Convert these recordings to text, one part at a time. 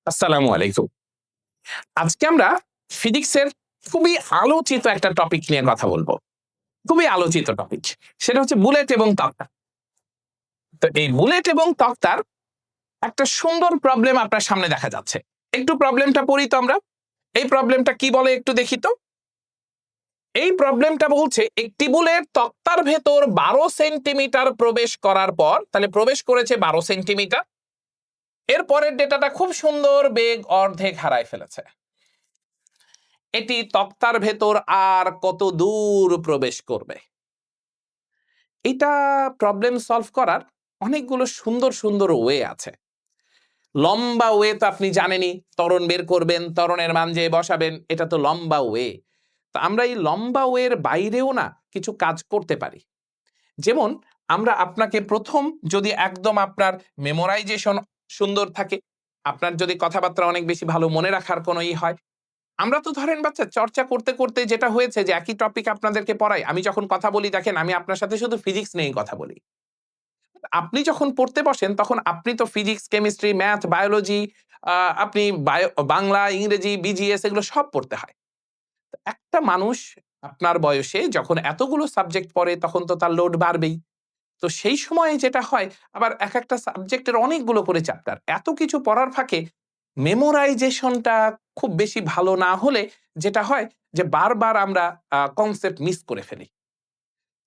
আসসালামু আলাইকুম। আজকে আমরা ফিজিক্সের খুবই আলোচিত একটা টপিক নিয়ে কথা বলব। খুবই আলোচিত টপিক। সেটা হচ্ছে বুলেট এবং তক্তা। তো এই বুলেট এবং তক্তার একটা সুন্দর প্রবলেম আপনার সামনে দেখা যাচ্ছে। একটু প্রবলেমটা পড়ি তো আমরা। এই প্রবলেমটা কি বলে একটু দেখি তো? এই প্রবলেমটা বলছে একটি বুলেট তক্তার ভেতর ১২ সেন্টিমিটার প্রবেশ করার পর, তাহলে প্রবেশ করেছে ১২ সেন্টিমিটার। এর পরের ডেটাটা খুব সুন্দর, বেগ অর্ধেক হারায় ফেলেছে। এটি তক্তার ভেতর আর কত দূর প্রবেশ করবে? এটা প্রবলেম সলভ করার অনেকগুলো সুন্দর সুন্দর ওয়ে আছে। লম্বা ওয়ে তো আপনি জানেনই, ত্বরণ বের করবেন, ত্বরণের মান যে বসাবেন, এটা তো লম্বা ওয়ে। তো আমরা এই লম্বা ওয়ের বাইরেও না কিছু কাজ করতে পারি। যেমন আমরা আপনাকে প্রথম, যদি একদম আপনার মেমোরাইজেশন সুন্দর থাকে, আপনার যদি কথাবার্তা অনেক বেশি ভালো মনে রাখার কোনো হয়, আমরা তো ধরেন বাচ্চা চর্চা করতে করতে যেটা হয়েছে যে একই টপিক আপনাদেরকে পড়াই, আমি যখন কথা বলি দেখেন আমি আপনার সাথে শুধু ফিজিক্স নিয়েই কথা বলি। আপনি যখন পড়তে বসেন তখন আপনি তো ফিজিক্স, কেমিস্ট্রি, ম্যাথ, বায়োলজি, আপনি বাংলা, ইংরেজি, বিজিএস এগুলো সব পড়তে হয়। তো একটা মানুষ আপনার বয়সে যখন এতগুলো সাবজেক্ট পড়ে তখন তো তার লোড বাড়বেই। তো সেই সময়ে যেটা হয়, আবার একটা সাবজেক্টের অনেকগুলো করে চ্যাপ্টার। এত কিছু পড়ার ফাঁকে মেমোরাইজেশনটা খুব বেশি ভালো না হলে যেটা হয় যে বারবার আমরা কনসেপ্ট মিস করে ফেলি।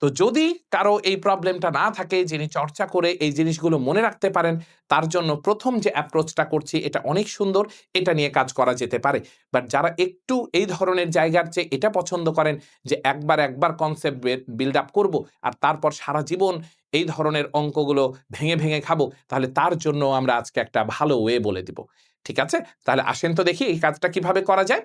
তো যদি কারো এই প্রবলেমটা না থাকে, যিনি চর্চা করে এই জিনিসগুলো মনে রাখতে পারেন, তার জন্য প্রথম যে অ্যাপ্রোচটা করছি এটা অনেক সুন্দর, এটা নিয়ে কাজ করা যেতে পারে। বাট যারা একটু এই ধরনের জায়গার চেয়ে এটা পছন্দ করেন যে একবার কনসেপ্ট বিল্ড আপ করব আর তারপর সারা জীবন এই ধরনের অঙ্কগুলো ভেঙে ভেঙে খাবো, তাহলে তার জন্য আমরা আজকে একটা ভালো ওয়ে বলে দিব। ঠিক আছে? তাহলে আসেন তো দেখি এই কাজটা কিভাবে করা যায়।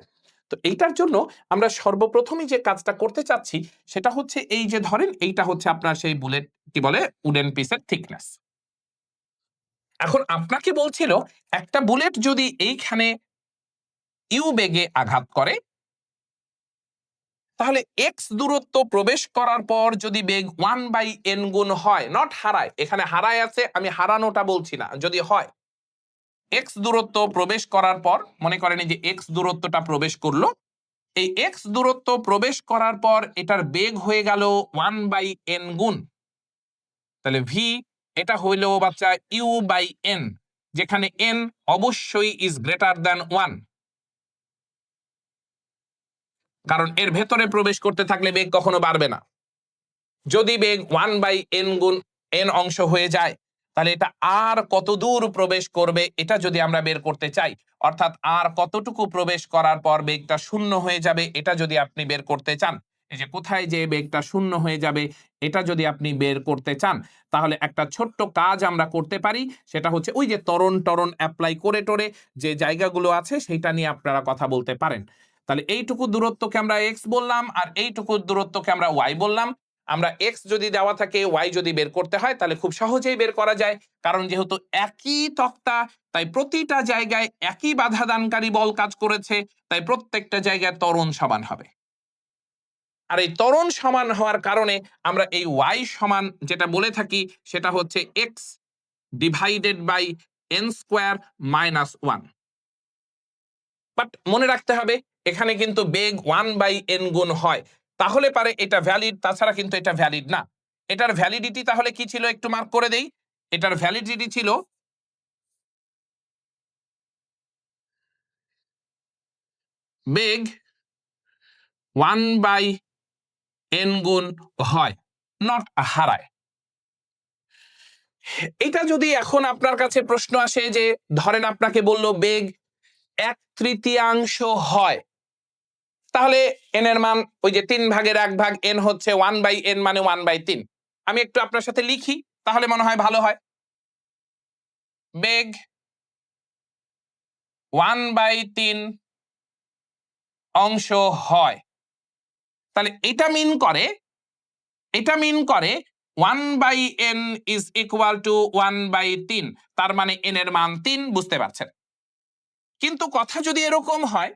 তো এইটার জন্য আমরা সর্বপ্রথমই যে কাজটা করতে চাচ্ছি সেটা হচ্ছে, এই যে ধরেন এইটা হচ্ছে আপনার সেই বুলেট, কি বলে, উডেন পিসের থিকনেস। এখন আপনাকে বলছিল একটা বুলেট যদি এইখানে ইউ বেগে আঘাত করে, তাহলে এক্স দূরত্ব প্রবেশ করার পর যদি বেগ 1/n গুণ হয়, নট হারায়, এখানে হারায় আছে, আমি হারানোটা বলছি না, যদি হয় এক্স দূরত্ব প্রবেশ করার পর, মনে করেন এই যে এক্স দূরত্বটা প্রবেশ করলো, এই এক্স দূরত্ব প্রবেশ করার পর এটার বেগ হয়ে গেল 1/n গুণ, তাহলে ভি এটা হইল বাচ্চা ইউ বাই এন, যেখানে এন অবশ্যই ইজ গ্রেটার দ্যান 1, কারণ এর ভেতরে প্রবেশ করতে থাকলে বেগ কখনো বাড়বে না। যদি বেগ 1/n গুণ এন অংশ হয়ে যায়, তাহলে এটা আর কত দূর প্রবেশ করবে এটা যদি আমরা বের করতে চাই, অর্থাৎ আর কতটুকু প্রবেশ করার পর বেগটা শূন্য হয়ে যাবে, এটা যদি আপনি বের করতে চান, এই যে কোথায় যে বেগটা শূন্য হয়ে যাবে এটা যদি আপনি বের করতে চান, তাহলে একটা ছোট্ট কাজ আমরা করতে পারি। সেটা হচ্ছে ওই যে ত্বরণ টরণ অ্যাপ্লাই করে টোরে যে জায়গাগুলো আছে সেটা নিয়ে আপনারা কথা বলতে পারেন। তাহলে এইটুকু দূরত্বকে আমরা এক্স বললাম আর এইটুকু দূরত্বকে আমরা ওয়াই বললাম। আমরা এক্স যদি দেওয়া থাকে, ওয়াই যদি বের করতে হয় তাহলে খুব সহজেই বের করা যায়, কারণ যেহেতু একই তক্তা, তাই প্রতিটা জায়গায় একই বাধা দানকারী বল কাজ করেছে, তাই প্রত্যেকটা জায়গায় ত্বরণ সমান হবে। আর এই ত্বরণ সমান হওয়ার কারণে আমরা এই ওয়াই সমান যেটা বলে থাকি সেটা হচ্ছে x divided by n square minus 1। But মনে রাখতে হবে এখানে কিন্তু বেগ 1/n গুণ হয়, তাহলে পারে এটা ভ্যালিড, তাছাড়া কিন্তু এটা ভ্যালিড না। এটার ভ্যালিডিটি তাহলে কি ছিল একটু মার্ক করে দেই। এটার ভ্যালিডিটি ছিল বেগ 1/n গুণ হয়, নট হারায়। এটা যদি এখন আপনার কাছে প্রশ্ন আসে যে ধরেন আপনাকে বলল বেগ 1/3 হয়, তাহলে n এর মান ওই যে 3/1 n হচ্ছে 1/n মানে 1/3। আমি একটু আপনার সাথে লিখি তাহলে মনে হয় ভালো হয়। বেগ 1/3 অংশ হয়, তাহলে এটা মিন করে 1/n ইজ ইকুয়াল টু 1/3, তার মানে n এর মান 3, বুঝতে পারছেন। কিন্তু কথা যদি এরকম হয়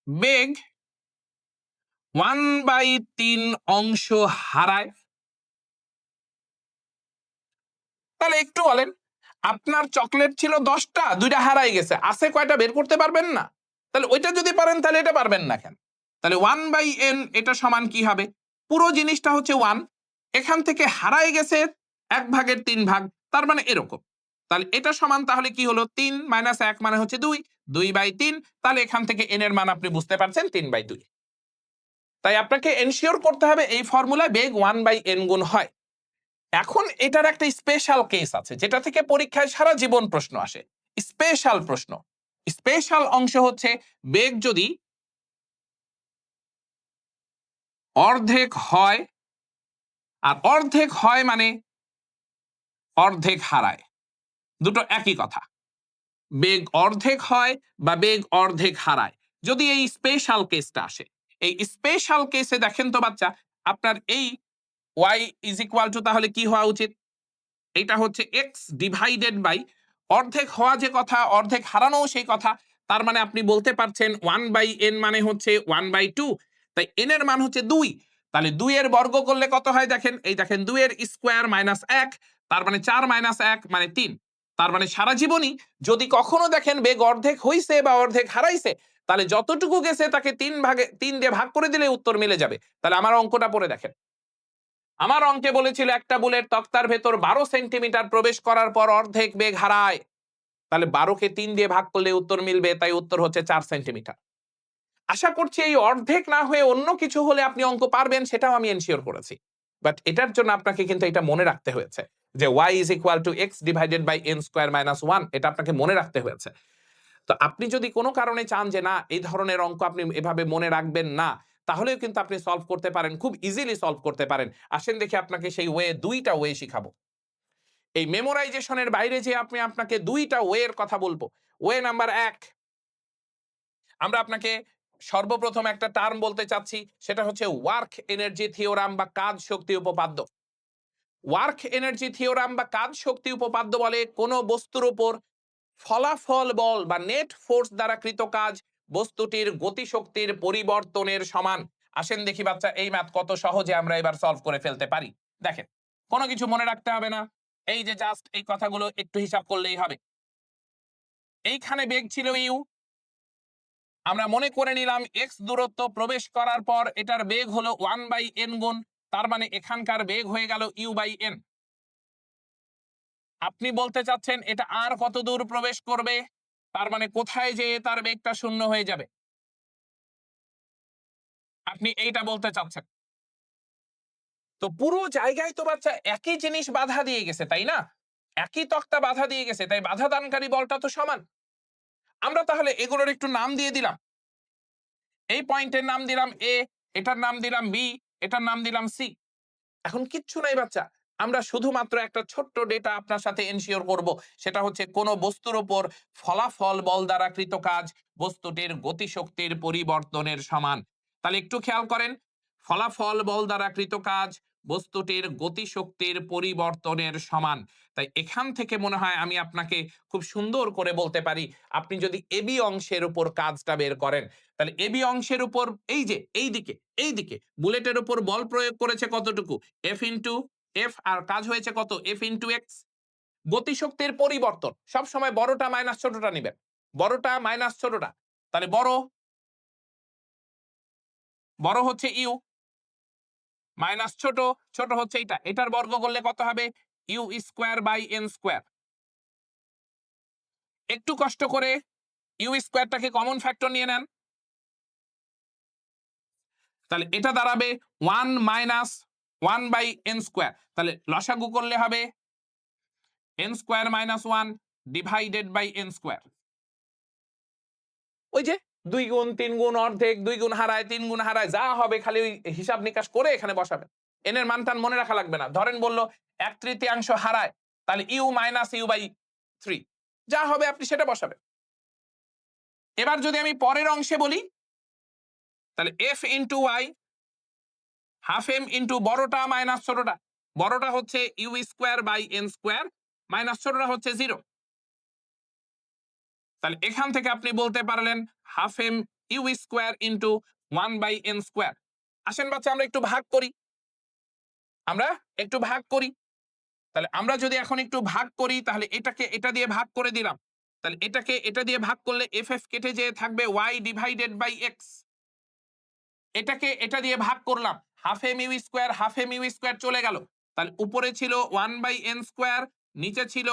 বেগ 1/3 অংশ হারায়, তাহলে একটু বলেন আপনার চকলেট ছিল 10টা, 2টা হারাই গেছে, আছে কয়টা বের করতে পারবেন না? তাহলে ওইটা যদি পারেন তাহলে এটা পারবেন না কেন? তাহলে 1/n এটা সমান কি হবে? পুরো জিনিসটা হচ্ছে 1, এখান থেকে হারাই গেছে 1/3 তার মানে এরকম। তাহলে এটা সমান তাহলে কি হলো? 3 - 1 মানে হচ্ছে 2, 2/3। তাহলে এখান থেকে n এর মান আপনি বুঝতে পারছেন 3/2। তাই আপনাকে এনশিওর করতে হবে এই ফর্মুলায় বেগ 1/n গুণ হয়। এখন এটার একটা স্পেশাল কেস আছে যেটা থেকে পরীক্ষায় সারা জীবন প্রশ্ন আসে। স্পেশাল প্রশ্ন, স্পেশাল অংশ হচ্ছে বেগ যদি অর্ধেক হয়, আর অর্ধেক হয় মানে অর্ধেক হারায়, দুটো একই কথা। বেগ অর্ধেক হয় বা বেগ অর্ধেক হারায়, যদি এই স্পেশাল কেসটা আসে। এই স্পেশাল কেসে দেখেন তো বাচ্চা, আপনার এই y ইজ ইকুয়াল টু তাহলে কি হওয়া উচিত? এটা হচ্ছে x ডিভাইডেড বাই অর্ধেক হওয়া যে কথা, অর্ধেক হারানো সেই কথা। তার মানে আপনি বলতে পারছেন 1/n মানে হচ্ছে 1/2, তাই n এর মান হচ্ছে 2। তাহলে 2 এর বর্গ করলে কত হয় দেখেন, এই দেখেন 2 এর স্কোয়ার মাইনাস 1, তার মানে 4 - 1 মানে 3। তার মানে সারা জীবনই যদি কখনো দেখেন বেগ অর্ধেক হইছে বা অর্ধেক হারাইছে, তাহলে যতটুকু গেছে তাকে 3 দিয়ে ভাগ করে দিলে উত্তর মিলে যাবে। তাহলে আমার অঙ্কটা পড়ে দেখেন। আমার অঙ্কে বলেছিল একটা বুলেট তক্তার ভেতর 12 সেন্টিমিটার প্রবেশ করার পর অর্ধেক বেগ হারায়। তাহলে 12 কে 3 দিয়ে ভাগ করলে উত্তর মিলবে, তাই উত্তর হচ্ছে 4 সেন্টিমিটার। আশা করছি এই অর্ধেক না হয়ে অন্য কিছু হলে আপনি অঙ্ক পারবেন, সেটাও আমি এনশিওর করেছি। বাট এটার জন্য আপনাকে কিন্তু এটা মনে রাখতে হয়েছে যে y is equal to x divided by n square minus 1, এটা আপনাকে মনে রাখতে হয়েছে। তো আপনি যদি কোনো কারণে চান যে না এই ধরনের অঙ্ক আপনি এভাবে মনে রাখবেন না, তাহলেও কিন্তু আপনি সলভ করতে পারেন, খুব ইজিলি সলভ করতে পারেন। আসেন দেখি আপনাকে সেই দুইটা ওয়ে শিখাবো। এই মেমোরাইজেশনের বাইরে যে আপনাকে দুইটা ওয়ের কথা বলবো। ওয়ে নাম্বার 1, আমরা আপনাকে সর্বপ্রথম একটা টার্ম বলতে চাচ্ছি, সেটা হচ্ছে ওয়ার্ক এনার্জি থিওরাম বা কাজ শক্তি উপপাদ্য। ওয়ার্ক এনার্জি থিওরাম বা কাজ শক্তি উপপাদ্য বলে কোন বস্তুর উপর ফলাফল বল বা নেট ফোর্স দ্বারা কৃত কাজ বস্তুটির গতিশক্তির পরিবর্তনের সমান। আসেন দেখি বাচ্চা এই ম্যাথ কত সহজে আমরা এবার সলভ করে ফেলতে পারি। দেখেন, কোনো কিছু মনে রাখতে হবে না, এই যে জাস্ট এই কথাগুলো একটু হিসাব করলেই হবে। এইখানে বেগ ছিল ইউ, আমরা মনে করে নিলাম এক্স দূরত্ব প্রবেশ করার পর এটার বেগ হলো 1/n গুণ, তার মানে এখানকার বেগ হয়ে গেল u/n। আপনি বলতে চাচ্ছেন এটা আর কত দূর প্রবেশ করবে, তার মানে কোথায় যেয়ে তার বেগটা শূন্য হয়ে যাবে, আপনি এইটা বলতে চাচ্ছেন। তো পুরো জায়গায় তো বাচ্চা একই জিনিস বাধা দিয়ে গেছে, তাই না? একই তক্তা বাধা দিয়ে গেছে, তাই বাধা দানকারী বলটা তো সমান। আমরা তাহলে এগুলোর একটু নাম দিয়ে দিলাম। এই পয়েন্টের নাম দিলাম এ, এটার নাম দিলাম বি, এটার নাম দিলাম সি। এখন কিচ্ছু নাই বাচ্চা, আমরা শুধুমাত্র একটা ছোট্ট ডেটা আপনার সাথে এনশিওর করব, সেটা হচ্ছে কোন বস্তুর উপর ফলাফল বল দ্বারা কৃত কাজ বস্তুটির গতিশক্তির পরিবর্তনের সমান। তাহলে একটু খেয়াল করেন, ফলাফল বল দ্বারা কৃত কাজ বস্তুটির গতিশক্তির পরিবর্তনের সমান। তাই এখান থেকে মনে হয় আমি আপনাকে খুব সুন্দর করে বলতে পারি, আপনি যদি এবি অংশের উপর কাজটা বের করেন, তাহলে এবি অংশের উপর এই যে এই দিকে বুলেটের উপর বল প্রয়োগ করেছে কতটুকু, এফ ইন্টু এফ, আর কাজ হয়েছে কত, এফ ইন্টু এক্স। গতিশক্তির পরিবর্তন সব সময় বড়টা মাইনাস ছোটটা নেবেন, বড়টা মাইনাস ছোটটা। তাহলে বড় বড় হচ্ছে ইউ, মাইনাস ছোট ছোট হচ্ছে এটা, এটার বর্গ করলে কত হবে, u square by n square. একটু কষ্ট করে ইউ স্কোয়ারটাকে কমন ফ্যাক্টর নিয়ে নেন, তাহলে এটা দাঁড়াবে 1 মাইনাস 1/n স্কোয়ার। তাহলে লসাগু করলে হবে n square minus 1 divided by n square. ওই যে 2 গুণ 3 গুণ অর্ধেক, 2 গুণ হারায়, 3 গুণ হারায়, যা হবে খালি ওই হিসাব নিকাশ করে এখানে বসাবেন। n এর মানটান মনে রাখা লাগবে না। ধরেন বলল 1/3 হারায়, তাহলে ইউ মাইনাস ইউ বাই 3, যা হবে আপনি সেটা বসাবেন। এবার যদি আমি পরের অংশে বলি, তাহলে f into y half m into বড়টা মাইনাস ছোটটা, বড়টা হচ্ছে u square by n square, minus ছোটটা হচ্ছে 0। তাহলে এখান থেকে আপনি বলতে পারলেন half m u square into 1/n square. আসেন বাচ্চা আমরা একটু ভাগ করি, আমরা একটু ভাগ করি। তাহলে আমরা যদি এখন একটু ভাগ করি, তাহলে এটাকে এটা দিয়ে ভাগ করে দিলাম, তাহলে এটাকে এটা দিয়ে ভাগ করলে এফ এফ কেটে যেয়ে থাকবে ওয়াই ডিভাইডেড বাই এক্স। এটাকে এটা দিয়ে ভাগ করলাম, হাফ এম ইউ স্কোয়ার চলে গেল, তাহলে উপরে ছিল 1/n স্কোয়ার, নিচে ছিল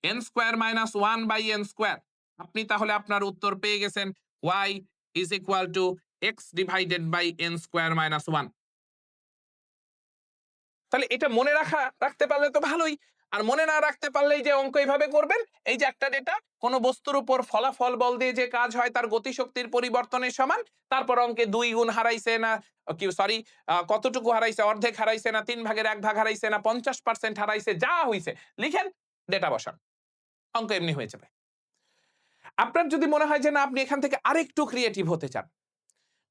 n square minus 1/n square. আপনি তাহলে আপনার উত্তর পেয়ে গেছেন y is equal to x divided by n square minus 1। তাহলে এটা মনে রাখতে পারলে তো ভালোই। আর মনে না রাখতে পারলেই যে অঙ্ক এইভাবে করবেন, এই যে একটা ডেটা কোন বস্তুর উপর ফলাফল বল দিয়ে যে কাজ হয় তার গতিশক্তির পরিবর্তনের সমান, তারপর অঙ্কে 2 গুণ হারাইছে না, কি সরি, কতটুকু হারাইছে, অর্ধেক হারাইছে না 3/1 হারাইছে না 50% হারাইছে, যা হইছে লিখেন, ডেটা বসান, অঙ্ক এমনি হয়ে যাবে। আপনার যদি মনে হয় যে না আপনি এখান থেকে আরেকটু ক্রিয়েটিভ হতে চান,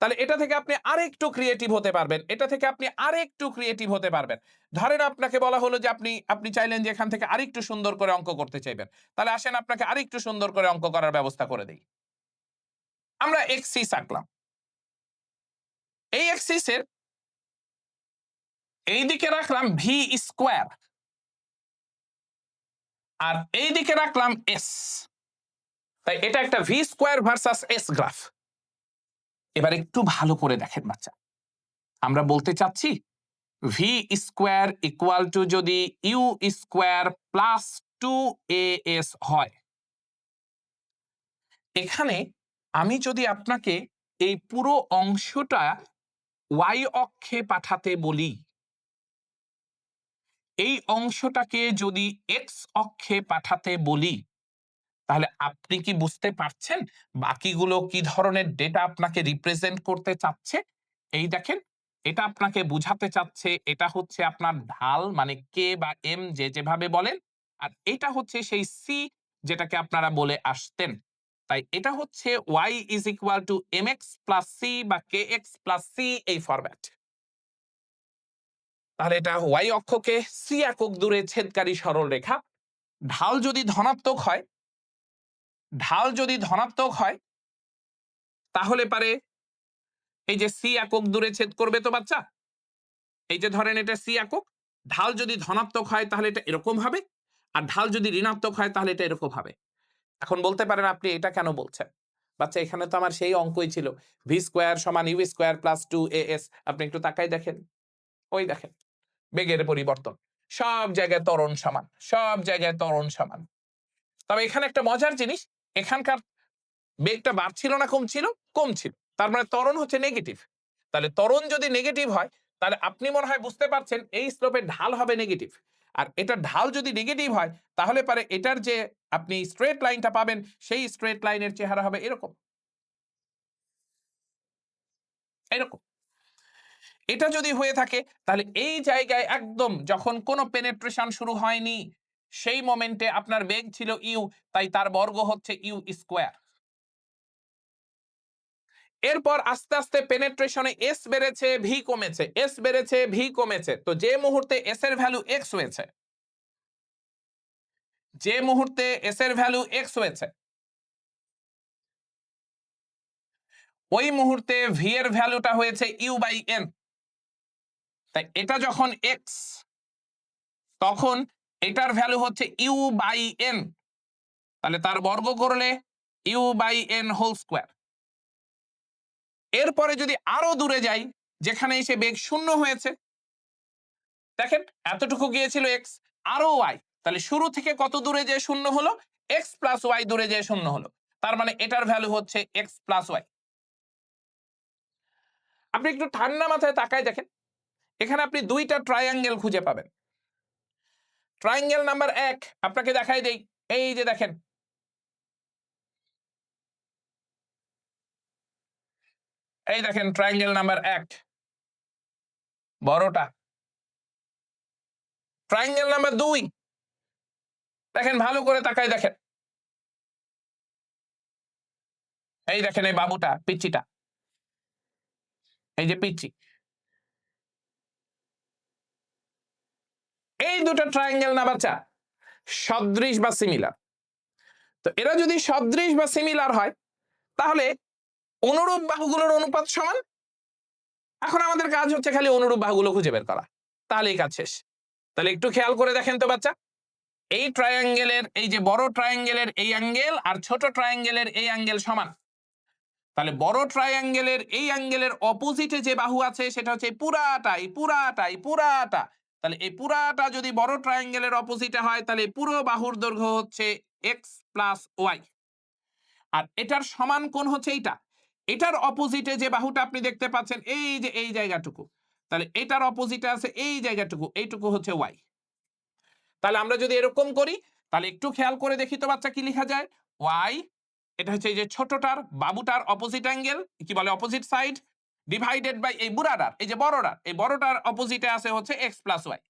তাহলে এটা থেকে আপনি আরেকটু ক্রিয়েটিভ হতে পারবেন, এটা থেকে আপনি আরেকটু ক্রিয়েটিভ হতে পারবেন। ধরেন আপনাকে বলা হলো যে আপনি চাইলেন যে এখান থেকে আরেকটু সুন্দর করে অঙ্ক করতে চাইবেন, তাহলে আসেন আপনাকে আরেকটু সুন্দর করে অঙ্ক করার ব্যবস্থা করে দেই। আমরা এক্সিস আঁকলাম, এই এক্সিসের এই দিকে রাখলাম ভি স্কোয়ার, আর এই দিকে রাখলাম এস। তাই এটা একটা V square versus S graph. এবার একটু ভালো করে দেখেন বাচ্চা, আমরা বলতে চাচ্ছি ভি স্কোয়ার ইকুয়াল টু যদি ইউ স্কোয়ার প্লাস 2as হয়, এখানে আমি যদি আপনাকে এই পুরো অংশটা ওয়াই অক্ষে পাঠাতে বলি, এই অংশটাকে যদি এক্স অক্ষে পাঠাতে বলি, তাহলে আপনি কি বুঝতে পারছেন বাকিগুলো কি ধরনের ডেটা আপনাকে রিপ্রেজেন্ট করতে চাচ্ছে? এই দেখেন, এটা আপনাকে বুঝাতে চাচ্ছে এটা হচ্ছে আপনার ঢাল, মানে কে বা এম যে যেভাবে বলেন, আর এটা হচ্ছে সেই সি যেটাকে আপনারা বলে আসতেন। তাই এটা হচ্ছে y is equal to mx plus c বা kx প্লাস সি, এই ফরম্যাট। তাহলে এটা y অক্ষকে সি একক দূরে ছেদকারী সরল রেখা। ঢাল যদি ধনাত্মক হয়, ঢাল যদি ধনাত্মক হয়, তাহলে পারে এই যে সি একক দূরে ছেদ করবে তো বাচ্চা, এই যে ধরেন এটা সি একক, ঢাল যদি ধনাত্মক হয় তাহলে এটা এরকম হবে, আর ঢাল যদি ঋণাত্মক হয় তাহলে এটা এরকম হবে। এখন বলতে পারেন আপনি এটা কেন বলছেন বাচ্চা, এখানে তো আমার সেই অঙ্কই ছিল ভি স্কোয়ার সমান ইউ স্কোয়ার প্লাস 2as। আপনি একটু তাকাই দেখেন, ওই দেখেন বেগের পরিবর্তন, সব জায়গায় ত্বরণ সমান, সব জায়গায় ত্বরণ সমান। তবে এখানে একটা মজার জিনিস, এখানকার বেগটা বাড়ছিল না কমছিল? কমছিল, তার মানে ত্বরণ হচ্ছে নেগেটিভ। তাহলে ত্বরণ যদি নেগেটিভ হয়, তাহলে আপনি মনে হয় বুঝতে পারছেন এই স্লোপের ঢাল হবে নেগেটিভ। আর এটা ঢাল যদি নেগেটিভ হয়, তাহলে পারে এটার যে আপনি স্ট্রেট লাইনটা পাবেন, সেই স্ট্রেট লাইনের চেহারা হবে এরকম, এরকম। এটা যদি হয়ে থাকে, তাহলে এই জায়গায় একদম যখন কোনো পেনেট্রেশন শুরু হয়নি, সেই মোমেন্টে আপনার বেগ ছিল ইউ, তাই তার বর্গ হচ্ছে ইউ স্কোয়ার। এরপর আস্তে আস্তে পেনেট্রেশনে এস বেড়েছে, ভি কমেছে, এস বেড়েছে, ভি কমেছে। তো যে মুহূর্তে এস এর ভ্যালু এক্স হয়েছে, যে মুহূর্তে এস এর ভ্যালু এক্স হয়েছে, ওই মুহূর্তে ভি এর ভ্যালুটা হয়েছে ইউ বাই এন। তাই এটা যখন এক্স, তখন এটার ভ্যালু হচ্ছে ইউ বাই এন, তাহলে তার বর্গ করলে u by n whole square. এরপরে যদি আরো দূরে যাই, যেখানে এসে বেগ শূন্য হয়েছে, দেখেন এতটুকু গিয়েছিল এক্স, আরো ওয়াই, তাহলে শুরু থেকে কত দূরে যে শূন্য হলো, এক্স প্লাস ওয়াই দূরে যে শূন্য হলো, তার মানে এটার ভ্যালু হচ্ছে এক্স প্লাস ওয়াই। আপনি একটু ঠান্ডা মাথায় তাকায় দেখেন, এখানে আপনি দুইটা ট্রায়াঙ্গেল খুঁজে পাবেন। ট্রায়াঙ্গেল নাম্বার 1 আপনাকে দেখাই দেই, এই যে দেখেন, এই দেখেন ট্রায়াঙ্গেল নাম্বার 1 বড়টা। ট্রায়াঙ্গেল নাম্বার 2 দেখেন, ভালো করে তাকায় দেখেন, এই দেখেন এই বাবুটা, পিচ্চিটা, এই যে পিচ্চি। এই দুটো ট্রায়াঙ্গেল না বাচ্চা সদৃশ বা সিমিলার। তো এরা যদি সদৃশ বা সিমিলার হয়, তাহলে অনুরূপ বাহুগুলোর অনুপাত সমান। এখন আমাদের কাজ হচ্ছে খালি অনুরূপ বাহুগুলো খুঁজে বের করা, তাহলেই কাজ শেষ। তাহলে একটু খেয়াল করে দেখেন তো বাচ্চা, এই ট্রায়াঙ্গেলের এই যে বড় ট্রায়াঙ্গেলের এই অ্যাঙ্গেল আর ছোট ট্রায়াঙ্গেলের এই অ্যাঙ্গেল সমান। তাহলে বড় ট্রায়াঙ্গেলের এই অ্যাঙ্গেলের অপোজিটে যে বাহু আছে সেটা হচ্ছে পুরাটা। তাহলে এই পুরাটা যদি বড় ট্রায়াঙ্গেলের অপোজিটে হয় তাহলে পুরো বাহুর দৈর্ঘ্য হচ্ছে এক্স প্লাস ওয়াই। আর এটার সমান কোণ হচ্ছে এইটা। এটার অপোজিটে যে বাহুটা আপনি দেখতে পাচ্ছেন এই যে এই জায়গাটুকু, তাহলে এটার অপোজিটে আছে এই জায়গাটুকু, এইটুকু হচ্ছে ওয়াই। তাহলে আমরা যদি এরকম করি তাহলে একটু খেয়াল করে দেখি তো বাচ্চা কি লেখা যায়। ওয়াই, এটা হচ্ছে এই যে ছোটটার বাবুটার অপোজিট অ্যাঙ্গেল, কি বলে অপোজিট সাইড, ডিভাইডেড বাই এই বুড়াটার এই যে বড়টার, এই বড়টার অপোজিটে আছে হচ্ছে এক্স প্লাস ওয়াই।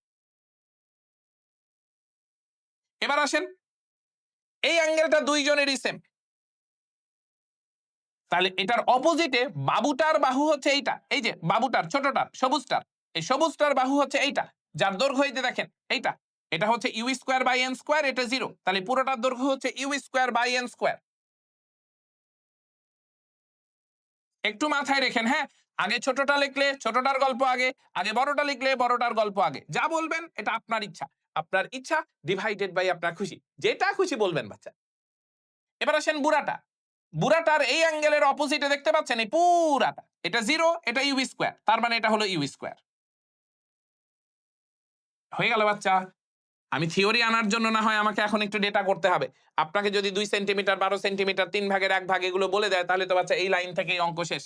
এবার আসেন, এই অ্যাঙ্গেলটা দুইজনেরই সেম। তাহলে এটার অপোজিটে বাবুটার বাহু হচ্ছে এইটা, এই যে বাবুটার ছোটটার সবুজটার, এই সবুজটার বাহু হচ্ছে এইটা, যার দৈর্ঘ্য এই যে দেখেন এইটা, এটা হচ্ছে u square by n square, এটা 0। তাহলে পুরোটার দৈর্ঘ্য হচ্ছে u square by n square. একটু মাথায় রেখেন, হ্যাঁ, আগে ছোটটা লিখলে ছোটটার গল্প আগে, আগে বড়টা লিখলে বড়টার গল্প আগে, যা বলবেন এটা আপনার ইচ্ছা, আপনার ইচ্ছা ডিভাইডেড বাই আপনার খুশি, যেটা খুশি বলবেন বাচ্চা। এবার আসেন বুড়াটা, বুড়াটার এই অ্যাঙ্গেলের অপোজিটে দেখতে পাচ্ছেন এই পুরাটা, এটা 0, এটা ইউ স্কোয়ার, তার মানে এটা হলো ইউ স্কোয়ার। হয়ে গেল বাচ্চা। আমি থিওরি আনার জন্য না হয় আমাকে এখন একটু ডেটা করতে হবে। আপনাকে যদি 2 সেন্টিমিটার 12 সেন্টিমিটার 3 ভাগের 1 ভাগ এগুলো বলে দেয় তাহলে তো বাচ্চা এই লাইন থেকেই অঙ্ক শেষ।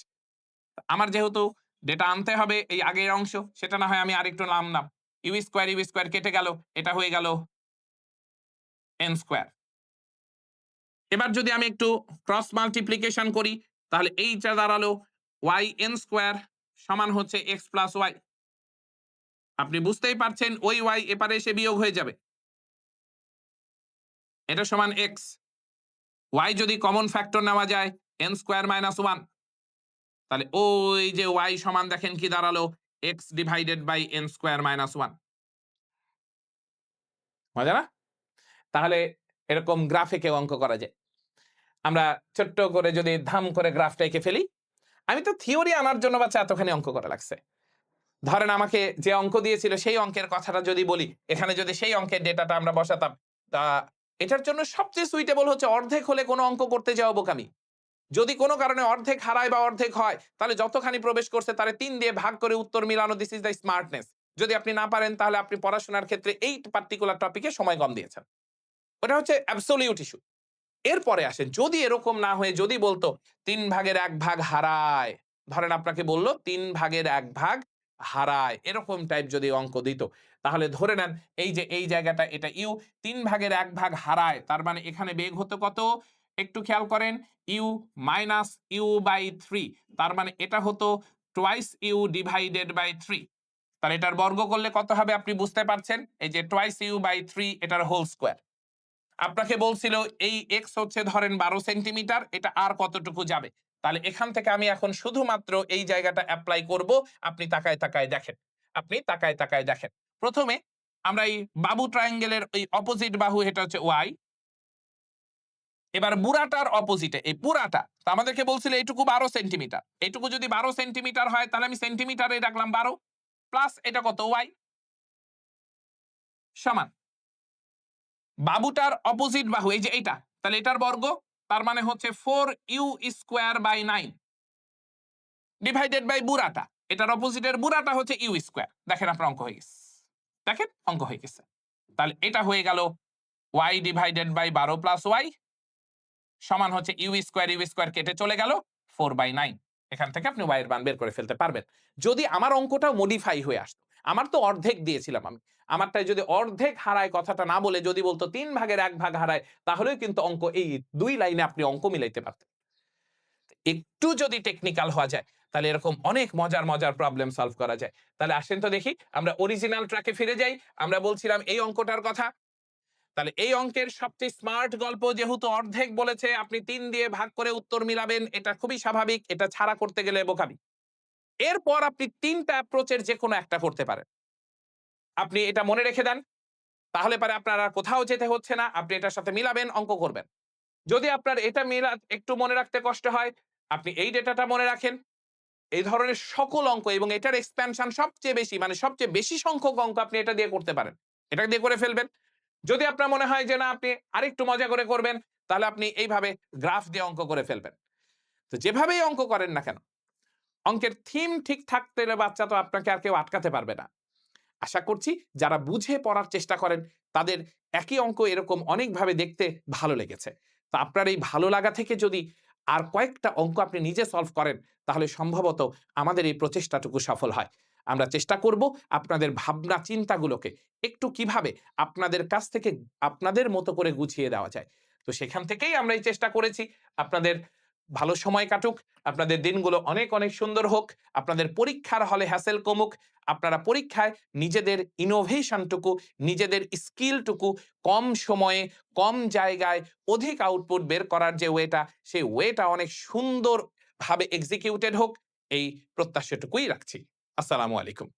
আমার যেহেতু ডেটা আনতে হবে এই আগের অংশ, সেটা না হয় আমি আরেকটু নাম ইউ স্কোয়ার কেটে গেল, এটা হয়ে গেল এন স্কোয়ার। এবার যদি আমি একটু ক্রস মাল্টিপ্লিকেশন করি তাহলে এইটা দাঁড়ালো ওয়াই এন স্কোয়ার সমান হচ্ছে এক্স প্লাস ওয়াই। আপনি বুঝতেই পারছেন ওই ওয়াই এপারে এসে বিয়োগ হয়ে যাবে, এটা সমান এক্স। ওয়াই যদি কমন ফ্যাক্টর নেওয়া যায় এন স্কোয়ার মাইনাস 1, তাহলে ওই যে ওয়াই সমান দেখেন কি দাঁড়ালো x divided by n square minus 1। মজা না? তাহলে এরকম গ্রাফে কেউ অঙ্ক করা যায়। আমরা ছোট্ট করে যদি ধাম করে গ্রাফটা এঁকে ফেলি, আমি তো থিওরি আনার জন্য বাচ্চা এতখানি অঙ্ক করা লাগছে। ধরেন আমাকে যে অঙ্ক দিয়েছিল সেই অঙ্কের কথাটা যদি বলি, এখানে যদি সেই অঙ্কের ডেটাটা আমরা বসাতাম, তা এটার জন্য সবচেয়ে সুইটেবল হচ্ছে অর্ধেক হলে কোনো অঙ্ক করতে যাও বোকামি। যদি কোনো কারণে অর্ধেক হারায় বা অর্ধেক হয় তাহলে যতখানি প্রবেশ করছে তারে 3 দিয়ে ভাগ করে উত্তর মিলানো, দিস ইজ দ্য স্মার্টনেস। যদি আপনি না পারেন তাহলে আপনি পড়াশোনার ক্ষেত্রে এই পার্টিকুলার টপিকে সময় কম দিয়েছেন, ওটা হচ্ছে অ্যাবসোলিউট ইস্যু। এরপরে আসেন যদি এরকম না হয়ে যদি বলতো 3 ভাগের 1 ভাগ হারায়, ধরেন আপনাকে বললো 3 ভাগের 1 ভাগ হারায়, এরকম টাইপ যদি অঙ্ক দিত তাহলে ধরে নেন এই যে এই জায়গাটা এটা ইউ, 3 ভাগের 1 ভাগ হারায়, তার মানে এখানে বেগ হতো কত একটু খেয়াল করেন, ইউ মাইনাস ইউ বাই 3, তার মানে এটা হতো টোয়াইস ইউ ডিভাইডেড বাই 3। তাহলে এটার বর্গ করলে কত হবে আপনি বুঝতে পারছেন, এই যে টোয়াইস ইউ বাই 3 এটার হোল স্কোয়ার। আপনাকে বলছিল এই এক্স হচ্ছে ধরেন 12 সেন্টিমিটার, এটা আর কতটুকু যাবে, তাহলে এখান থেকে আমি এখন শুধুমাত্র এই জায়গাটা অ্যাপ্লাই করব। আপনি তাকায় তাকায় দেখেন, আপনি তাকায় তাকায় দেখেন। প্রথমে আমরা এই বাবু ট্রায়াঙ্গেলের ওই অপোজিট বাহু এটা হচ্ছে ওয়াই। এবার বুড়াটার অপোজিটে এই পুরাটা, তো আমাদেরকে বলছিল এইটুকু 12 সেন্টিমিটার, এইটুকু যদি 12 সেন্টিমিটার হয় তাহলে আমি সেন্টিমিটারে রাখলাম 12 প্লাস এটা কত ওয়াই সমান বাবুটার অপোজিট বাহু এই যে এইটা, তাহলে এটার বর্গ, তার মানে হচ্ছে 4 u square by 9 divided by বুড়াটা, এটার অপোজিটের বুড়াটা হচ্ছে ইউ স্কোয়ার। দেখেন আপনার অঙ্ক হয়ে গেছে, দেখেন অঙ্ক হয়ে গেছে। তাহলে এটা হয়ে গেল y divided by 12 plus y সমান হচ্ছে ইউ স্কোয়ার কেটে চলে গেল 4/9। এখান থেকে আপনি ওয়াই এর মান বের করে ফেলতে পারবেন। যদি আমার অঙ্কটা মডিফাই হয়ে আসতো, আমার তো অর্ধেক দিয়েছিলাম আমি, আমারটাই যদি অর্ধেক হারায় কথাটা না বলে যদি বলতো 3 ভাগের 1 ভাগ হারায়, তাহলেও কিন্তু অঙ্ক এই 2 লাইনে আপনি অঙ্ক মিলাইতে পারতেন। একটু যদি টেকনিক্যাল হওয়া যায় তাহলে এরকম অনেক মজার মজার প্রবলেম সলভ করা যায়। তাহলে আসেন তো দেখি আমরা অরিজিনাল ট্র্যাকে ফিরে যাই। আমরা বলছিলাম এই অঙ্কটার কথা। তাহলে এই অঙ্কের সবচেয়ে স্মার্ট গল্প যেহেতু অর্ধেক বলেছে আপনি 3 দিয়ে ভাগ করে উত্তর মিলাবেন, এটা খুবই স্বাভাবিক, এটা ছাড়া করতে গেলে বোকামি। এরপর আপনি 3টা অ্যাপ্রোচের যে কোনো একটা করতে পারেন। আপনি এটা মনে রেখে দেন, তাহলে পারে আপনার আর কোথাও যেতে হচ্ছে না, আপনি এটার সাথে মিলাবেন, অঙ্ক করবেন। যদি আপনার এটা মিলা একটু মনে রাখতে কষ্ট হয়, আপনি এই ডেটাটা মনে রাখেন। এই ধরনের সকল অঙ্ক এবং এটার এক্সপ্যানশন সবচেয়ে বেশি, মানে সবচেয়ে বেশি সংখ্যক অঙ্ক আপনি এটা দিয়ে করতে পারেন। এটা দিয়ে করে ফেলবেন। যদি আপনার মনে হয় যে না আপনি আরেকটু মজা করে করবেন, তাহলে আপনি এইভাবে গ্রাফ দিয়ে অঙ্ক করে ফেলবেন। তো যেভাবেই অঙ্ক করেন না কেন, অঙ্কের থিম ঠিক থাকতে হলে বাচ্চা তো আপনাকে আর কেউ আটকাতে পারবে না। আশা করছি যারা বুঝে পড়ার চেষ্টা করেন তাদের একই অঙ্ক এরকম অনেকভাবে দেখতে ভালো লেগেছে। তো আপনার এই ভালো লাগা থেকে যদি আর কয়েকটা অঙ্ক আপনি নিজে সলভ করেন, তাহলে সম্ভবত আমাদের এই প্রচেষ্টাটুকু সফল হয়। আমরা চেষ্টা করব আপনাদের ভাবনা চিন্তাগুলোকে একটু কিভাবে আপনাদের কাছ থেকে আপনাদের মতো করে গুছিয়ে দেওয়া যায়। তো সেখান থেকেই আমরা এই চেষ্টা করেছি আপনাদের ভালো সময় কাটুক, আপনাদের দিনগুলো অনেক অনেক সুন্দর হোক, আপনাদের পরীক্ষার হলে হ্যাসেল কমুক, আপনারা পরীক্ষায় নিজেদের ইনোভেশনটুকু, নিজেদের স্কিলটুকু কম সময়ে, কম জায়গায় অধিক আউটপুট বের করার যে ওয়েটা, সেই ওয়েটা অনেক সুন্দরভাবে এক্সিকিউটেড হোক, এই প্রত্যাশাটুকুই রাখছি। আসসালামু আলাইকুম।